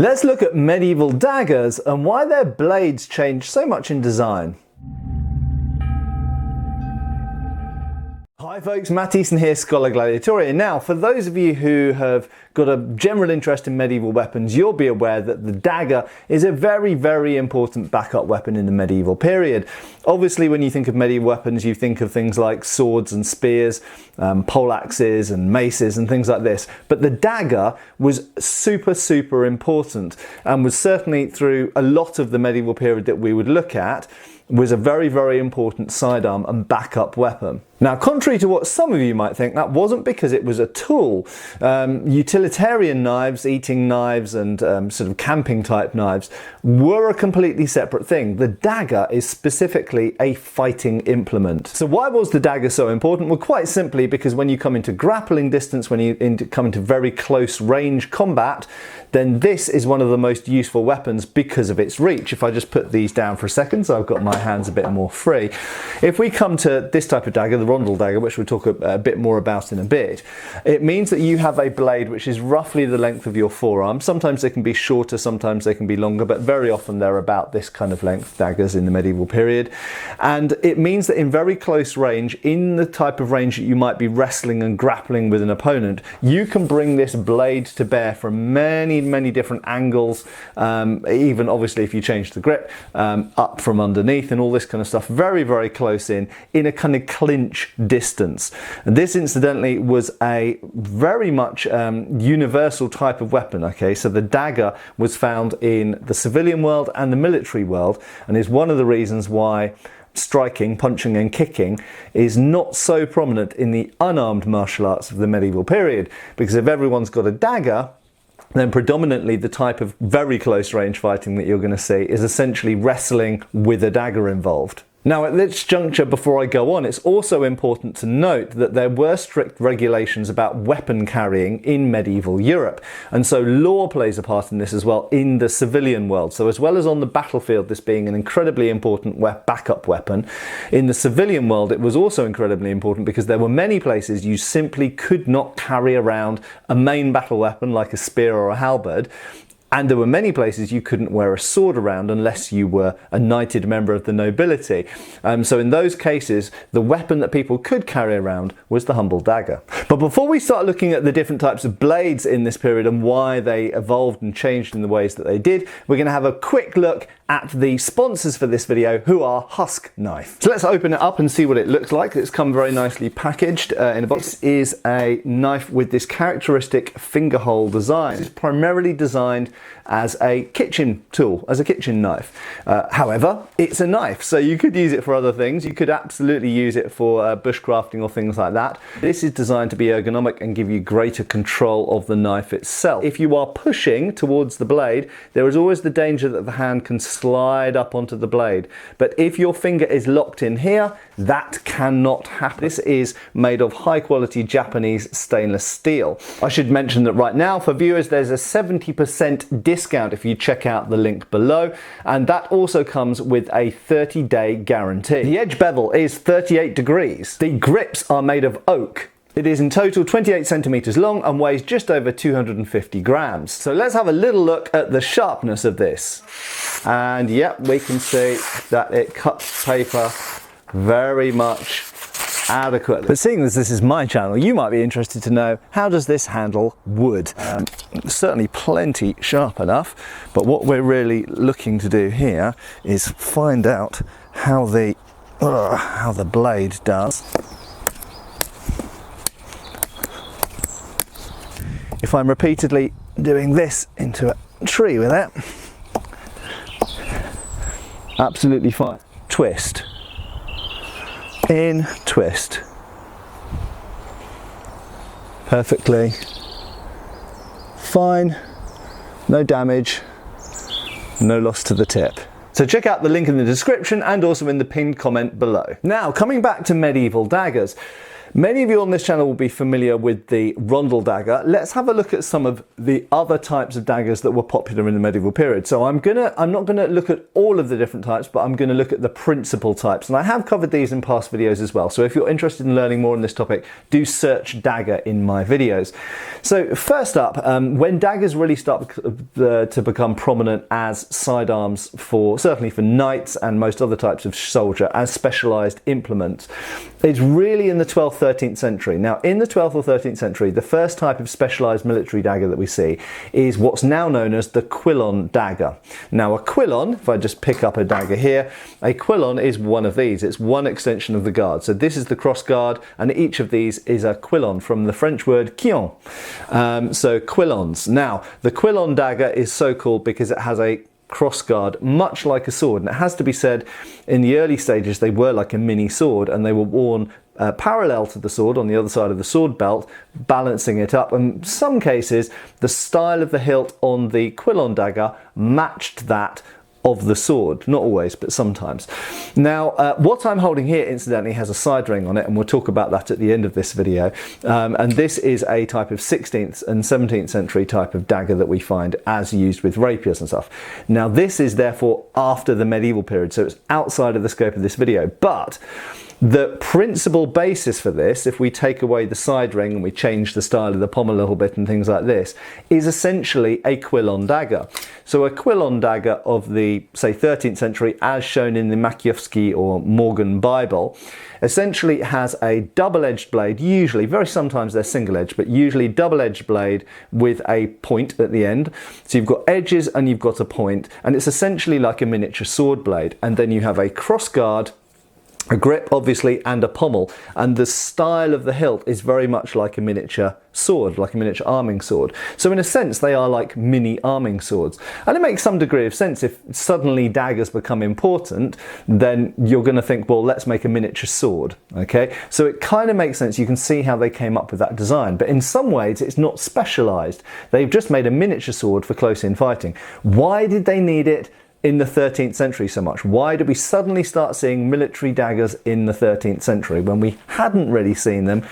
Let's look at medieval daggers and why their blades changed so much in design. Hi folks, Matt Easton here, Schola Gladiatoria. Now, for those of you who have got a general interest in medieval weapons, you'll be aware that the dagger is a very, very important backup weapon in the medieval period. Obviously, when you think of medieval weapons, you think of things like swords and spears, poleaxes and maces and things like this. But the dagger was super important, and was certainly through a lot of the medieval period that we would look at, was a very, very important sidearm and backup weapon. Now, contrary to what some of you might think, that wasn't because it was a tool. Utilitarian knives, eating knives and sort of camping type knives were a completely separate thing. The dagger is specifically a fighting implement. So why was the dagger so important? Well, quite simply because when you come into grappling distance, when you come into very close range combat, then this is one of the most useful weapons because of its reach. If I just put these down for a second, so I've got my hands a bit more free. If we come to this type of dagger, the Rondelle Dagger, which we'll talk a bit more about in a bit, it means that you have a blade which is roughly the length of your forearm. Sometimes they can be shorter, sometimes they can be longer, but very often they're about this kind of length, daggers in the medieval period. And it means that in very close range, in the type of range that you might be wrestling and grappling with an opponent, you can bring this blade to bear from many different angles, even obviously if you change the grip, up from underneath and all this kind of stuff, very close in a kind of clinch distance. And this incidentally was a very much universal type of weapon. Okay, so the dagger was found in the civilian world and the military world, and is one of the reasons why striking, punching and kicking is not so prominent in the unarmed martial arts of the medieval period, because if everyone's got a dagger, then predominantly the type of very close range fighting that you're going to see is essentially wrestling with a dagger involved. Now, at this juncture, before I go on, it's also important to note that there were strict regulations about weapon carrying in medieval Europe. And so law plays a part in this as well in the civilian world. So as well as on the battlefield, this being an incredibly important backup weapon, in the civilian world, it was also incredibly important because there were many places you simply could not carry around a main battle weapon like a spear or a halberd. And there were many places you couldn't wear a sword around unless you were a knighted member of the nobility. So in those cases, the weapon that people could carry around was the humble dagger. But before we start looking at the different types of blades in this period and why they evolved and changed in the ways that they did, we're going to have a quick look at the sponsors for this video, who are Husk Knife. So let's open it up and see what it looks like. It's come very nicely packaged in a box. This is a knife with this characteristic finger hole design. It's primarily designed as a kitchen tool, as a kitchen knife. However, it's a knife, so you could use it for other things. You could absolutely use it for bushcrafting or things like that. This is designed to be ergonomic and give you greater control of the knife itself. If you are pushing towards the blade, there is always the danger that the hand can slide up onto the blade. But if your finger is locked in here, that cannot happen. This is made of high quality Japanese stainless steel. I should mention that right now for viewers there's a 70% discount if you check out the link below, and that also comes with a 30-day guarantee. The edge bevel is 38 degrees. The grips are made of oak. It is in total 28 centimeters long and weighs just over 250 grams. So let's have a little look at the sharpness of this. And yep, we can see that it cuts paper very much adequately. But seeing as this is my channel, you might be interested to know, how does this handle wood? Certainly plenty sharp enough, but what we're really looking to do here is find out how the blade does. If I'm repeatedly doing this into a tree with it, absolutely fine. Twist. In, twist. Perfectly fine, no damage, no loss to the tip. So check out the link in the description and also in the pinned comment below. Now, coming back to medieval daggers. Many of you on this channel will be familiar with the Rondelle Dagger. Let's have a look at some of the other types of daggers that were popular in the medieval period. So I'm not gonna look at all of the different types, but I'm gonna look at the principal types. And I have covered these in past videos as well. So if you're interested in learning more on this topic, do search dagger in my videos. So first up, when daggers really start to become prominent as sidearms certainly for knights and most other types of soldier as specialized implements, it's really in the 12th, 13th century. Now, in the 12th or 13th century, the first type of specialized military dagger that we see is what's now known as the Quillon Dagger. Now, a Quillon, if I just pick up a dagger here, a Quillon is one of these. It's one extension of the guard. So this is the cross guard, and each of these is a Quillon from the French word quillon. So Quillons. Now, the Quillon Dagger is so called because it has a crossguard much like a sword, and it has to be said in the early stages they were like a mini sword, and they were worn parallel to the sword on the other side of the sword belt, balancing it up, and in some cases the style of the hilt on the Quillon Dagger matched that of the sword. Not always, but sometimes. Now, what I'm holding here incidentally has a side ring on it, and we'll talk about that at the end of this video. And this is a type of 16th and 17th century type of dagger that we find as used with rapiers and stuff. Now, this is therefore after the medieval period, so it's outside of the scope of this video, but the principal basis for this, if we take away the side ring and we change the style of the pommel a little bit and things like this, is essentially a Quillon dagger. So a Quillon dagger of the, say, 13th century, as shown in the Maciejowski or Morgan Bible, essentially has a double-edged blade, usually, very sometimes they're single-edged, but usually double-edged blade with a point at the end. So you've got edges and you've got a point, and it's essentially like a miniature sword blade. And then you have a cross guard, a grip obviously, and a pommel, and the style of the hilt is very much like a miniature sword, like a miniature arming sword. So in a sense they are like mini arming swords, and it makes some degree of sense. If suddenly daggers become important, then you're going to think, well, let's make a miniature sword. Okay, so it kind of makes sense. You can see how they came up with that design, but in some ways it's not specialized. They've just made a miniature sword for close-in fighting. Why did they need it in the 13th century so much? Why did we suddenly start seeing military daggers in the 13th century when we hadn't really seen them,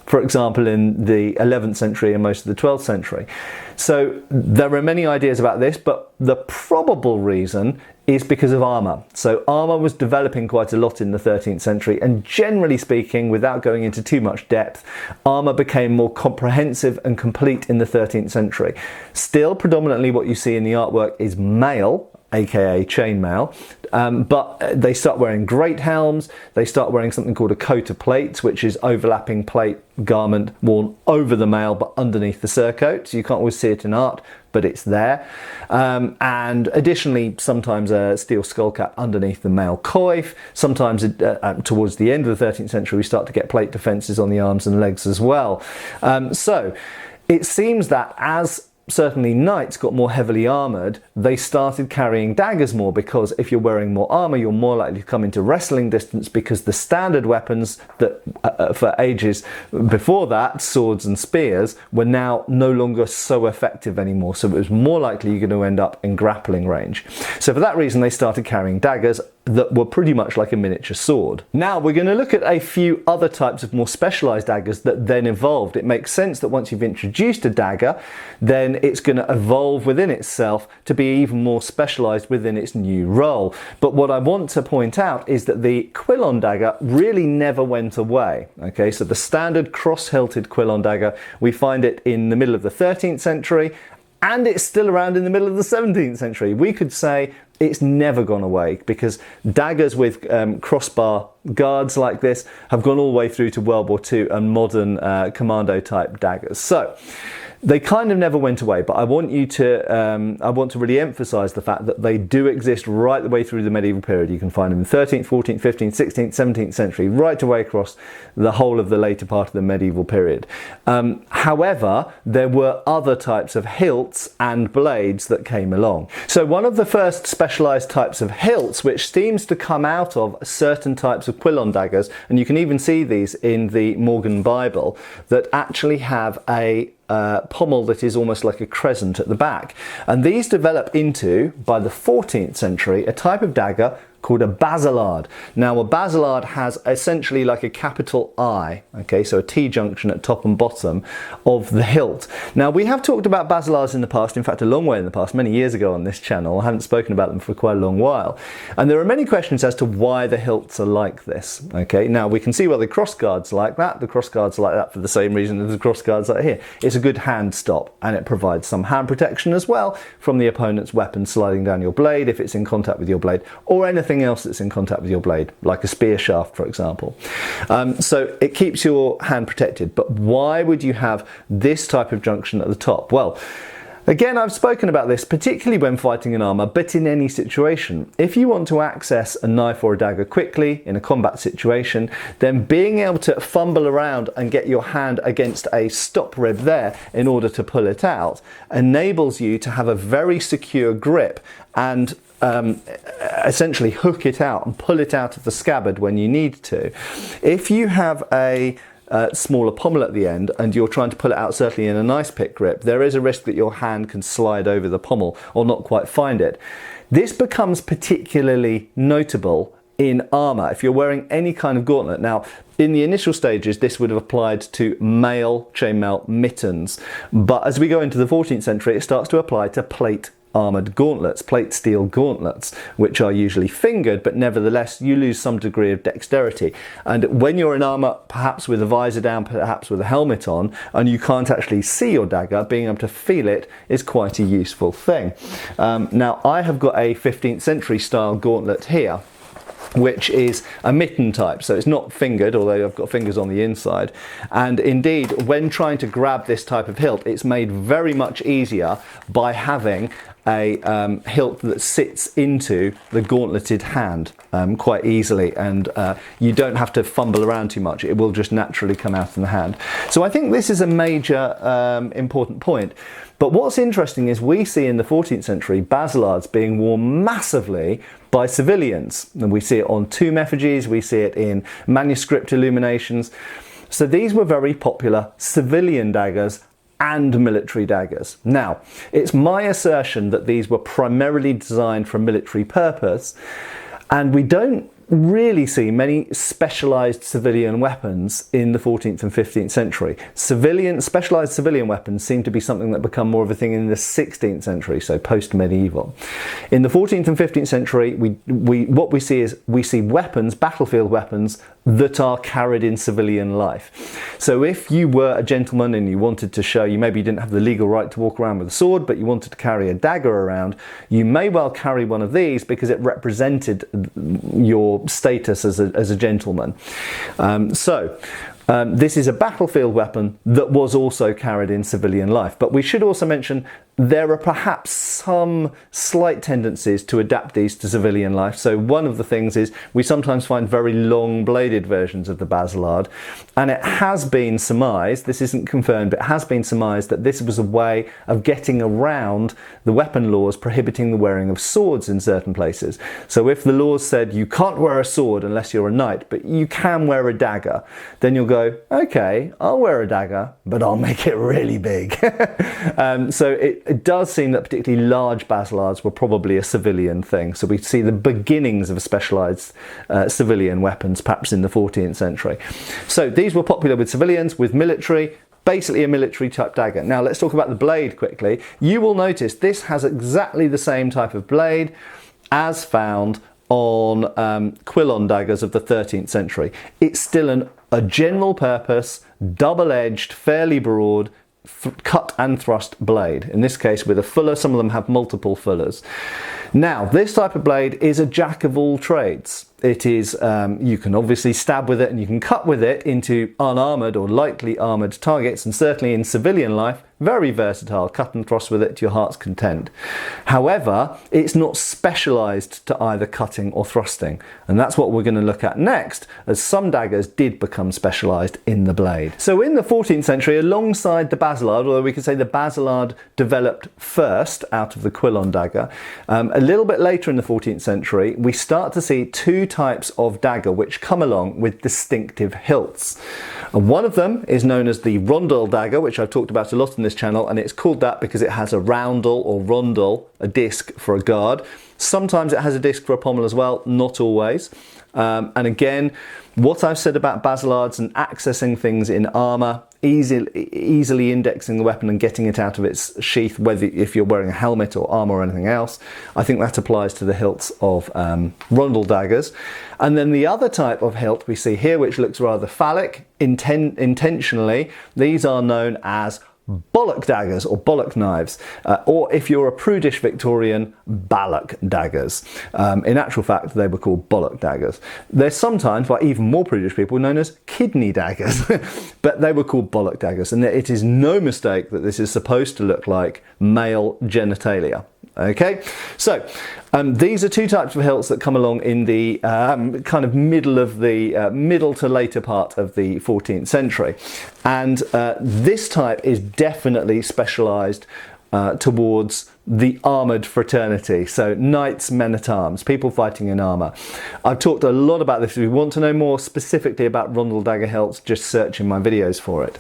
for example, in the 11th century and most of the 12th century? So there are many ideas about this, but the probable reason is because of armour. So armour was developing quite a lot in the 13th century, and generally speaking, without going into too much depth, armour became more comprehensive and complete in the 13th century. Still, predominantly what you see in the artwork is mail, aka chainmail, but they start wearing great helms. They start wearing something called a coat of plates, which is overlapping plate garment worn over the mail but underneath the surcoat. So you can't always see it in art, but it's there. And additionally, sometimes a steel skull cap underneath the mail coif. Sometimes towards the end of the 13th century, we start to get plate defences on the arms and legs as well. So it seems that as certainly knights got more heavily armoured, they started carrying daggers more, because if you're wearing more armour, you're more likely to come into wrestling distance, because the standard weapons that for ages before that, swords and spears, were now no longer so effective anymore. So it was more likely you're going to end up in grappling range. So for that reason, they started carrying daggers that were pretty much like a miniature sword. Now we're going to look at a few other types of more specialised daggers that then evolved. It makes sense that once you've introduced a dagger, then it's going to evolve within itself to be even more specialised within its new role. But what I want to point out is that the Quillon Dagger really never went away. Okay, so the standard cross-hilted Quillon Dagger, we find it in the middle of the 13th century, and it's still around in the middle of the 17th century. We could say it's never gone away, because daggers with crossbar guards like this have gone all the way through to World War II and modern commando type daggers. So they kind of never went away, but I want to really emphasize the fact that they do exist right the way through the medieval period. You can find them in the 13th, 14th, 15th, 16th, 17th century, right away across the whole of the later part of the medieval period. However, there were other types of hilts and blades that came along. So one of the first specialized types of hilts, which seems to come out of certain types of Quillon daggers, and you can even see these in the Morgan Bible, that actually have a pommel that is almost like a crescent at the back. And these develop into, by the 14th century, a type of dagger called a basilard. Now a basilard has essentially like a capital I, okay, so a T-junction at top and bottom of the hilt. Now we have talked about basilards in the past, in fact a long way in the past, many years ago on this channel. I haven't spoken about them for quite a long while. And there are many questions as to why the hilts are like this, okay. Now we can see why the crossguards like that. The crossguards are like that for the same reason as the crossguards are here. It's a good hand stop, and it provides some hand protection as well from the opponent's weapon sliding down your blade if it's in contact with your blade, or anything else that's in contact with your blade, like a spear shaft for example. So it keeps your hand protected. But why would you have this type of junction at the top? Well, again, I've spoken about this, particularly when fighting in armour, but in any situation. If you want to access a knife or a dagger quickly in a combat situation, then being able to fumble around and get your hand against a stop rib there in order to pull it out enables you to have a very secure grip and essentially hook it out and pull it out of the scabbard when you need to. If you have a smaller pommel at the end and you're trying to pull it out, certainly in a nice pick grip, there is a risk that your hand can slide over the pommel or not quite find it. This becomes particularly notable in armour if you're wearing any kind of gauntlet. Now in the initial stages this would have applied to male chainmail mittens, but as we go into the 14th century it starts to apply to plate armoured gauntlets, plate steel gauntlets, which are usually fingered, but nevertheless you lose some degree of dexterity. And when you're in armour, perhaps with a visor down, perhaps with a helmet on, and you can't actually see your dagger, being able to feel it is quite a useful thing. Now I have got a 15th century style gauntlet here, which is a mitten type, so it's not fingered, although I've got fingers on the inside. And indeed, when trying to grab this type of hilt, it's made very much easier by having a hilt that sits into the gauntleted hand quite easily, and you don't have to fumble around too much. It will just naturally come out in the hand. So I think this is a major important point. But what's interesting is we see in the 14th century basilards being worn massively by civilians. And we see it on tomb effigies, we see it in manuscript illuminations. So these were very popular civilian daggers and military daggers. Now, it's my assertion that these were primarily designed for a military purpose, and we don't really see many specialised civilian weapons in the 14th and 15th century. Specialised civilian weapons seem to be something that become more of a thing in the 16th century, so post-medieval. In the 14th and 15th century, what we see weapons, battlefield weapons, that are carried in civilian life. So if you were a gentleman and you wanted to show, maybe you didn't have the legal right to walk around with a sword, but you wanted to carry a dagger around, you may well carry one of these because it represented your status as a gentleman. This is a battlefield weapon that was also carried in civilian life. But we should also mention there are perhaps some slight tendencies to adapt these to civilian life. So one of the things is we sometimes find very long bladed versions of the basilard, and it has been surmised, this isn't confirmed, but it has been surmised that this was a way of getting around the weapon laws prohibiting the wearing of swords in certain places. So if the laws said you can't wear a sword unless you're a knight, but you can wear a dagger, then you'll go, okay, I'll wear a dagger, but I'll make it really big. So it does seem that particularly large basilards were probably a civilian thing. So we see the beginnings of specialised civilian weapons, perhaps in the 14th century. So these were popular with civilians, with military, basically a military type dagger. Now let's talk about the blade quickly. You will notice this has exactly the same type of blade as found on Quillon daggers of the 13th century. It's still a general purpose, double-edged, fairly broad, cut and thrust blade. In this case with a fuller, some of them have multiple fullers. Now this type of blade is a jack of all trades. It is, you can obviously stab with it and you can cut with it into unarmoured or lightly armoured targets, and certainly in civilian life, very versatile, cut and thrust with it to your heart's content. However, it's not specialised to either cutting or thrusting, and that's what we're going to look at next, as some daggers did become specialised in the blade. So in the 14th century, alongside the basilard, although we could say the basilard developed first out of the Quillon dagger, a little bit later in the 14th century, we start to see two types of dagger which come along with distinctive hilts. And one of them is known as the Rondelle Dagger, which I've talked about a lot in this channel, and it's called that because it has a roundel or rondel, a disc for a guard, Sometimes it has a disc for a pommel as well, not always. And again, what I've said about basillards and accessing things in armour, easily indexing the weapon and getting it out of its sheath, whether if you're wearing a helmet or armour or anything else, I think that applies to the hilts of Rondelle daggers. And then the other type of hilt we see here, which looks rather phallic, intentionally, these are known as Bollock daggers or Bollock knives, or if you're a prudish Victorian, Bollock daggers. In actual fact, they were called Bollock daggers. They're sometimes, by even more prudish people, known as kidney daggers, but they were called Bollock daggers, and it is no mistake that this is supposed to look like male genitalia. Okay, so these are two types of hilts that come along in the kind of middle to later part of the 14th century, and this type is definitely specialised towards the armoured fraternity, so knights, men-at-arms, people fighting in armour. I've talked a lot about this. If you want to know more specifically about Rondelle Dagger hilts, just search in my videos for it.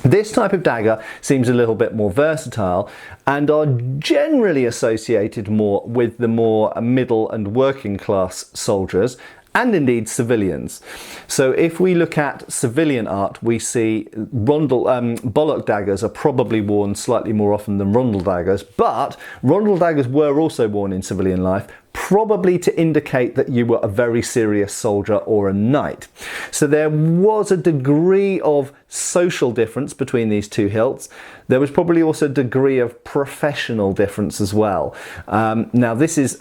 This type of dagger seems a little bit more versatile and are generally associated more with the more middle and working class soldiers, and indeed civilians. So if we look at civilian art, we see Bollock daggers are probably worn slightly more often than Rondelle daggers, but Rondelle daggers were also worn in civilian life, probably to indicate that you were a very serious soldier or a knight. So there was a degree of social difference between these two hilts. There was probably also a degree of professional difference as well. Now this is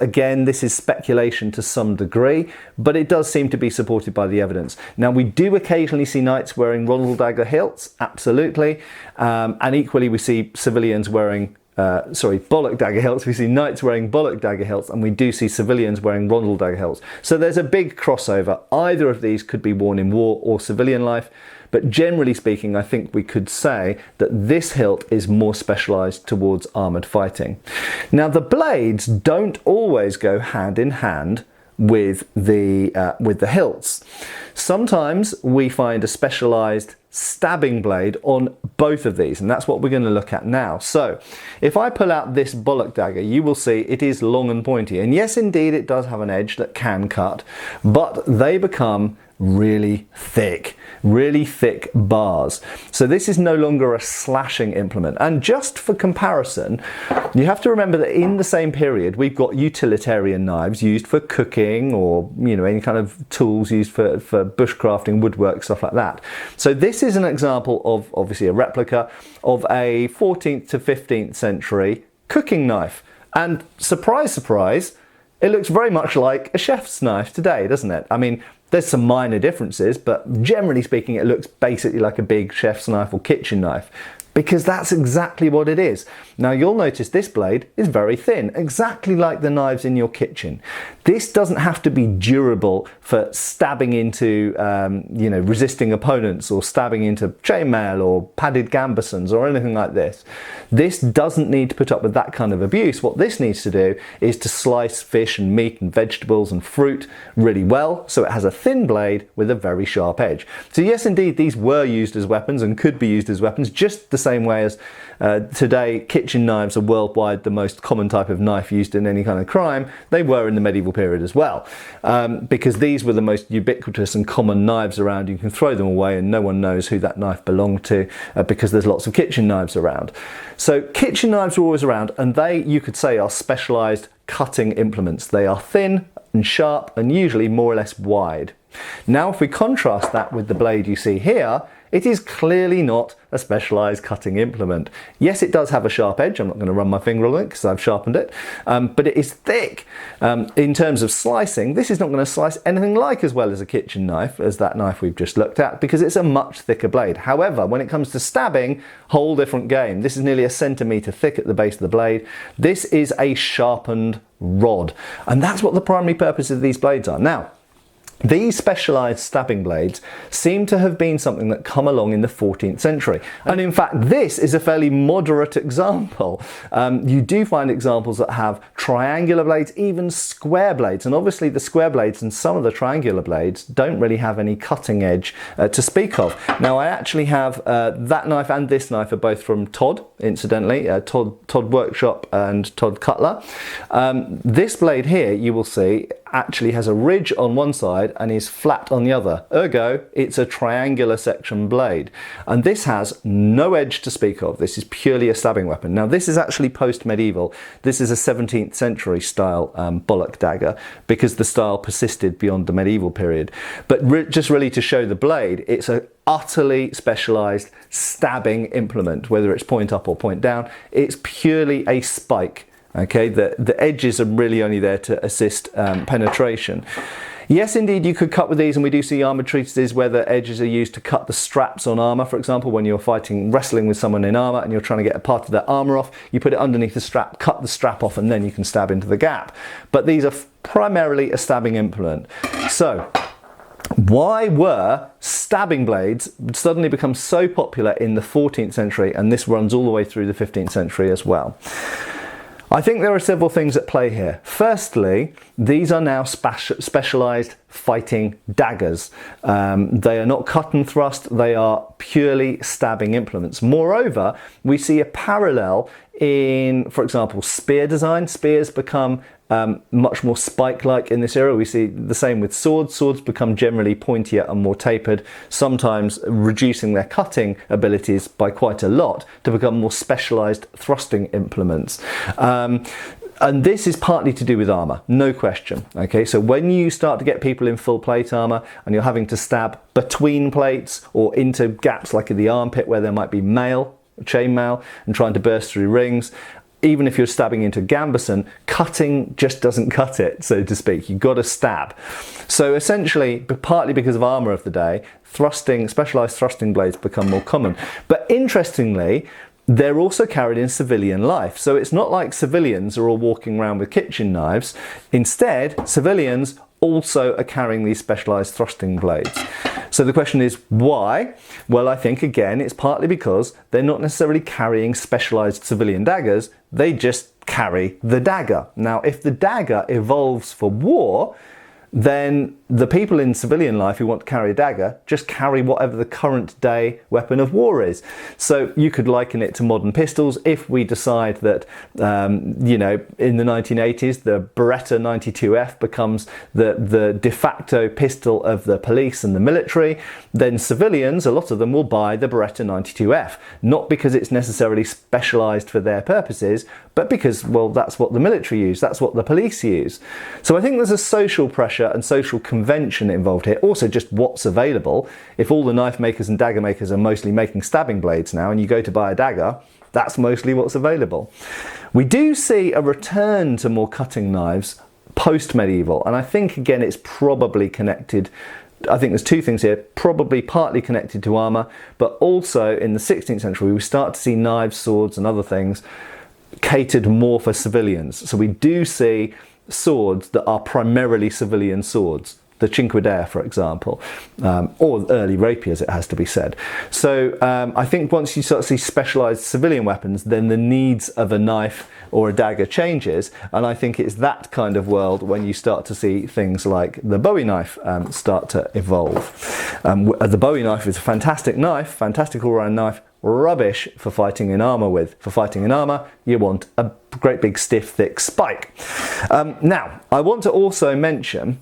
speculation to some degree, but it does seem to be supported by the evidence. Now we do occasionally see knights wearing Rondelle dagger hilts, absolutely, and equally we see civilians wearing Bollock dagger hilts. We see knights wearing Bollock dagger hilts, and we do see civilians wearing Rondelle dagger hilts. So there's a big crossover. Either of these could be worn in war or civilian life, but generally speaking, I think we could say that this hilt is more specialised towards armoured fighting. Now the blades don't always go hand in hand with the hilts. Sometimes we find a specialised stabbing blade on both of these, and that's what we're going to look at now. So if I pull out this Bollock dagger, you will see it is long and pointy, and yes indeed it does have an edge that can cut, but they become really thick bars. So this is no longer a slashing implement. And just for comparison, you have to remember that in the same period we've got utilitarian knives used for cooking, or any kind of tools used for bushcrafting, woodwork, stuff like that. So this is an example of obviously a replica of a 14th to 15th century cooking knife, and surprise surprise, it looks very much like a chef's knife today, doesn't it? I mean, there's some minor differences, but generally speaking, it looks basically like a big chef's knife or kitchen knife, because that's exactly what it is. Now you'll notice this blade is very thin, exactly like the knives in your kitchen. This doesn't have to be durable for stabbing into, resisting opponents, or stabbing into chainmail or padded gambesons or anything like this. This doesn't need to put up with that kind of abuse. What this needs to do is to slice fish and meat and vegetables and fruit really well, so it has a thin blade with a very sharp edge. So yes, indeed, these were used as weapons and could be used as weapons, just the same way as today kitchen knives are worldwide the most common type of knife used in any kind of crime. They were in the medieval period as well, because these were the most ubiquitous and common knives around. You can throw them away and no one knows who that knife belonged to, because there's lots of kitchen knives around. So kitchen knives are always around, and they, you could say, are specialised cutting implements. They are thin and sharp and usually more or less wide. Now if we contrast that with the blade you see here, it is clearly not a specialised cutting implement. Yes, it does have a sharp edge. I'm not going to run my finger on it because I've sharpened it, but it is thick. In terms of slicing, this is not going to slice anything like as well as a kitchen knife, as that knife we've just looked at, because it's a much thicker blade. However, when it comes to stabbing, whole different game. This is nearly 1 centimetre thick at the base of the blade. This is a sharpened rod, and that's what the primary purpose of these blades are. Now, These specialised stabbing blades seem to have been something that come along in the 14th century. And in fact, this is a fairly moderate example. You do find examples that have triangular blades, even square blades. And obviously the square blades and some of the triangular blades don't really have any cutting edge to speak of. Now, I actually have that knife and this knife are both from Todd, incidentally, Todd Workshop and Todd Cutler. This blade here, you will see, actually has a ridge on one side and is flat on the other. Ergo, it's a triangular section blade. And this has no edge to speak of. This is purely a stabbing weapon. Now, this is actually post-medieval. This is a 17th century style Bollock dagger because the style persisted beyond the medieval period. But just really to show the blade, it's a utterly specialised stabbing implement, whether it's point up or point down. It's purely a spike. Okay, the edges are really only there to assist penetration. Yes, indeed, you could cut with these, and we do see armoured treatises where the edges are used to cut the straps on armour. For example, when you're wrestling with someone in armour and you're trying to get a part of their armour off, you put it underneath the strap, cut the strap off, and then you can stab into the gap. But these are primarily a stabbing implement. So, why were stabbing blades suddenly become so popular in the 14th century, and this runs all the way through the 15th century as well? I think there are several things at play here. Firstly, these are now specialised fighting daggers. They are not cut and thrust, they are purely stabbing implements. Moreover, we see a parallel in, for example, spear design. Spears become much more spike-like in this era. We see the same with swords. Swords become generally pointier and more tapered, sometimes reducing their cutting abilities by quite a lot to become more specialised thrusting implements. And this is partly to do with armour, no question. Okay, so when you start to get people in full plate armour and you're having to stab between plates or into gaps like in the armpit where there might be mail, chainmail, and trying to burst through rings, even if you're stabbing into gambeson, cutting just doesn't cut it, so to speak. You've got to stab. So essentially, partly because of armour of the day, specialised thrusting blades become more common. But interestingly, they're also carried in civilian life. So it's not like civilians are all walking around with kitchen knives. Instead, civilians also are carrying these specialised thrusting blades. So the question is why? Well, I think again it's partly because they're not necessarily carrying specialised civilian daggers, they just carry the dagger. Now, if the dagger evolves for war, then the people in civilian life who want to carry a dagger just carry whatever the current day weapon of war is. So you could liken it to modern pistols. If we decide that, you know, in the 1980s, the Beretta 92F becomes the de facto pistol of the police and the military, then civilians, a lot of them will buy the Beretta 92F, not because it's necessarily specialised for their purposes, but because, well, that's what the military use, that's what the police use. So I think there's a social pressure and social convention involved here. Also just what's available. If all the knife makers and dagger makers are mostly making stabbing blades now and you go to buy a dagger, that's mostly what's available. We do see a return to more cutting knives post-medieval, and I think again it's probably connected. I think there's two things here, probably partly connected to armour, but also in the 16th century we start to see knives, swords and other things catered more for civilians. So we do see swords that are primarily civilian swords, the Cinque Terre, for example, or early rapiers, it has to be said. So I think once you start to see specialised civilian weapons, then the needs of a knife or a dagger changes, and I think it's that kind of world when you start to see things like the Bowie knife start to evolve. The Bowie knife is a fantastic knife, fantastic all-round knife, rubbish for fighting in armour with. For fighting in armour, you want a great big stiff thick spike. Now, I want to also mention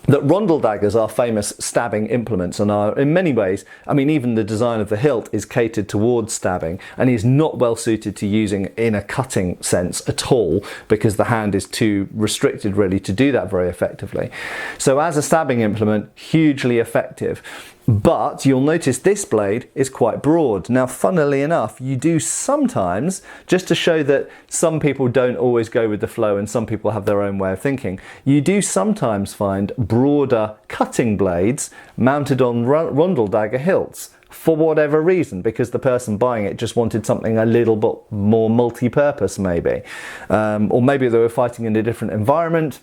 that Rondelle daggers are famous stabbing implements and are in many ways, I mean even the design of the hilt is catered towards stabbing and is not well suited to using in a cutting sense at all because the hand is too restricted really to do that very effectively. So as a stabbing implement, hugely effective. But you'll notice this blade is quite broad. Now, funnily enough, you do sometimes, just to show that some people don't always go with the flow and some people have their own way of thinking, you do sometimes find broader cutting blades mounted on Rondelle dagger hilts for whatever reason, because the person buying it just wanted something a little bit more multi-purpose maybe. Or maybe they were fighting in a different environment.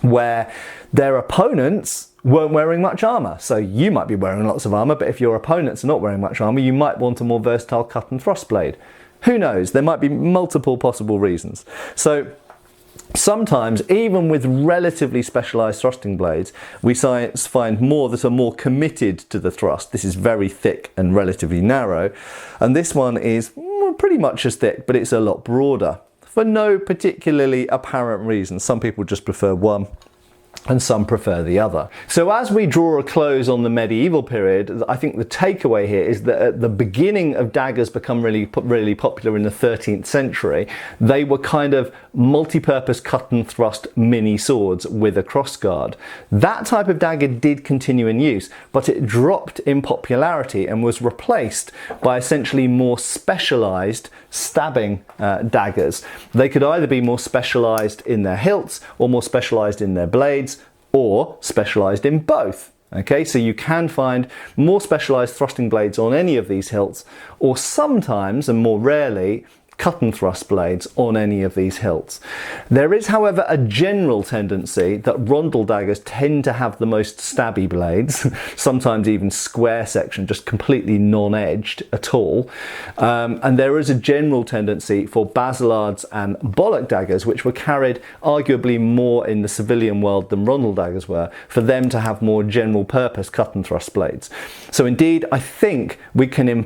where their opponents weren't wearing much armour. So you might be wearing lots of armour, but if your opponents are not wearing much armour, you might want a more versatile cut and thrust blade. Who knows? There might be multiple possible reasons. So sometimes, even with relatively specialised thrusting blades, we find more that are more committed to the thrust. This is very thick and relatively narrow, and this one is pretty much as thick, but it's a lot broader for no particularly apparent reason. Some people just prefer one and some prefer the other. So as we draw a close on the medieval period, I think the takeaway here is that at the beginning of daggers become really popular in the 13th century, they were kind of multi-purpose cut and thrust mini swords with a crossguard. That type of dagger did continue in use, but it dropped in popularity and was replaced by essentially more specialised stabbing daggers. They could either be more specialised in their hilts or more specialised in their blades, or specialised in both. Okay, so you can find more specialised thrusting blades on any of these hilts, or sometimes, and more rarely, cut and thrust blades on any of these hilts. There is, however, a general tendency that Rondell daggers tend to have the most stabby blades, sometimes even square section, just completely non-edged at all. And there is a general tendency for Basillards and Bollock daggers, which were carried arguably more in the civilian world than Rondell daggers were, for them to have more general purpose cut and thrust blades. So indeed, I think we can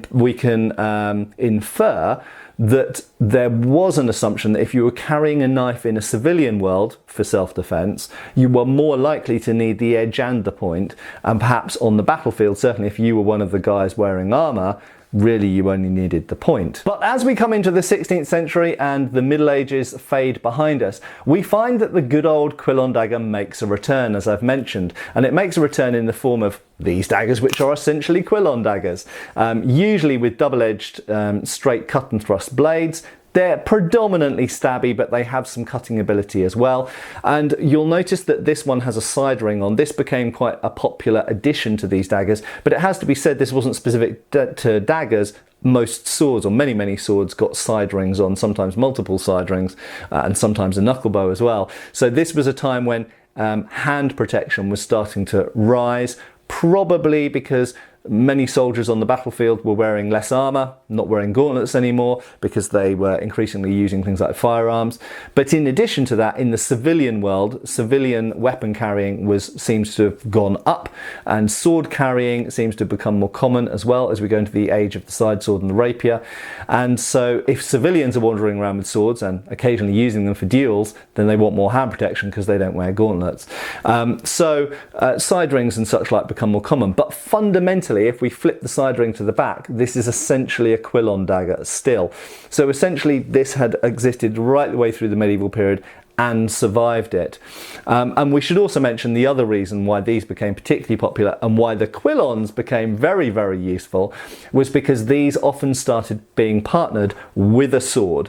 infer that there was an assumption that if you were carrying a knife in a civilian world for self-defense, you were more likely to need the edge and the point, and perhaps on the battlefield, certainly if you were one of the guys wearing armour, really you only needed the point. But as we come into the 16th century and the Middle Ages fade behind us, we find that the good old Quillon dagger makes a return, as I've mentioned, and it makes a return in the form of these daggers, which are essentially Quillon daggers, usually with double-edged straight cut and thrust blades. They're predominantly stabby, but they have some cutting ability as well. And you'll notice that this one has a side ring on. This became quite a popular addition to these daggers, but it has to be said this wasn't specific to daggers. Most swords, or many swords, got side rings on, sometimes multiple side rings, and sometimes a knuckle bow as well. So this was a time when hand protection was starting to rise, probably because many soldiers on the battlefield were wearing less armour, not wearing gauntlets anymore, because they were increasingly using things like firearms. But in addition to that, in the civilian world, civilian weapon carrying seems to have gone up, and sword carrying seems to have become more common as well as we go into the age of the side sword and the rapier. And so if civilians are wandering around with swords and occasionally using them for duels, then they want more hand protection because they don't wear gauntlets. So side rings and such like become more common. But fundamentally, if we flip the side ring to the back, this is essentially a Quillon dagger still. So essentially this had existed right the way through the medieval period and survived it. And we should also mention the other reason why these became particularly popular and why the Quillons became very useful was because these often started being partnered with a sword.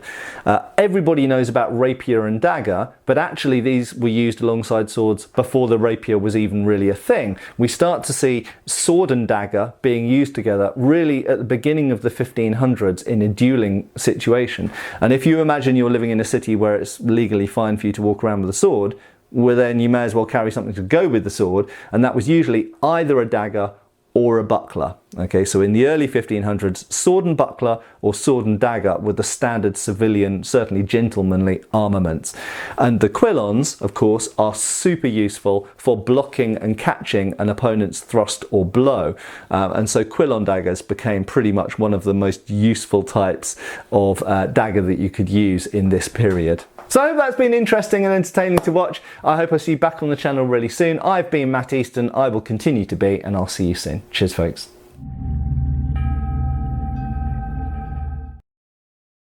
Everybody knows about rapier and dagger, but actually these were used alongside swords before the rapier was even really a thing. We start to see sword and dagger being used together really at the beginning of the 1500s in a dueling situation. And if you imagine you're living in a city where it's legally fine for you to walk around with a sword, well then you may as well carry something to go with the sword, and that was usually either a dagger or a buckler. Okay, so in the early 1500s, sword and buckler or sword and dagger were the standard civilian, certainly gentlemanly armaments. And the Quillons, of course, are super useful for blocking and catching an opponent's thrust or blow. And so Quillon daggers became pretty much one of the most useful types of dagger that you could use in this period. So I hope that's been interesting and entertaining to watch. I hope I see you back on the channel really soon. I've been Matt Easton, I will continue to be, and I'll see you soon. Cheers, folks.